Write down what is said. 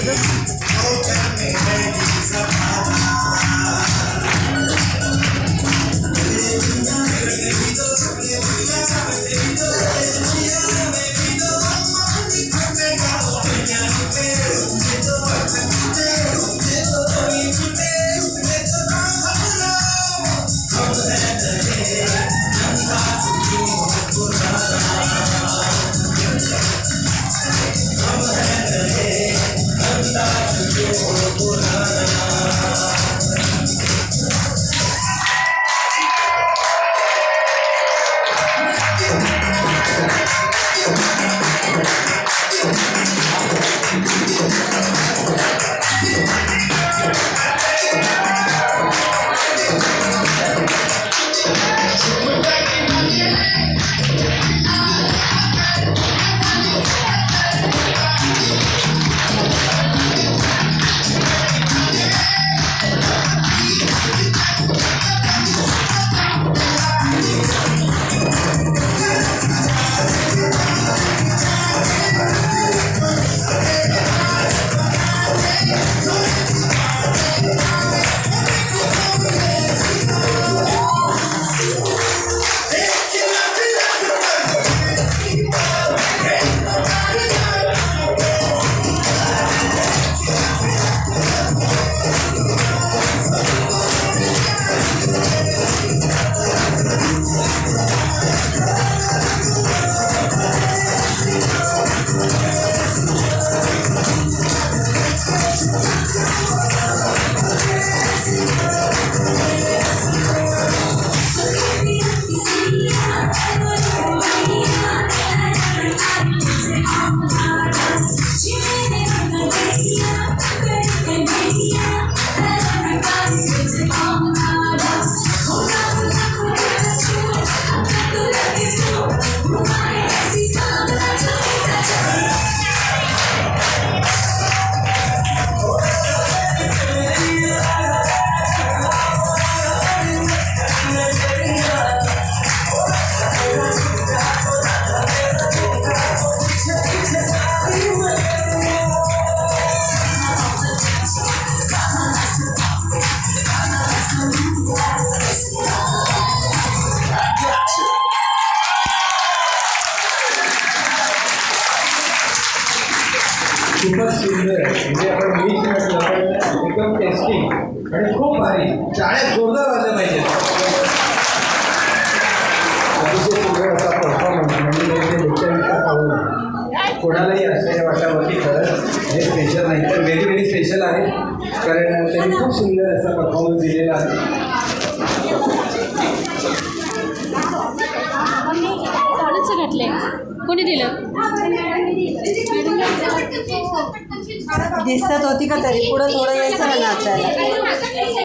होतं. खूपच सुंदर आहे. म्हणजे आपण मीच म्हटलं पण एकदम टेस्टिंग आणि खूप भारी. शाळेत जोरदार वाजलं पाहिजे. अतिशय सुंदर असा परफॉर्मन्स म्हणजे कोणालाही असलेल्या वाटावरती खरंच हे स्पेशल नाही तर व्हेरी व्हेरी स्पेशल आहे. कारण त्यांनी खूप सुंदर असा परफॉर्मन्स दिलेला आहे. घातले कोणी दिलं दिसत होती का तरी पुढं थोडं यायचं ना नाचायला.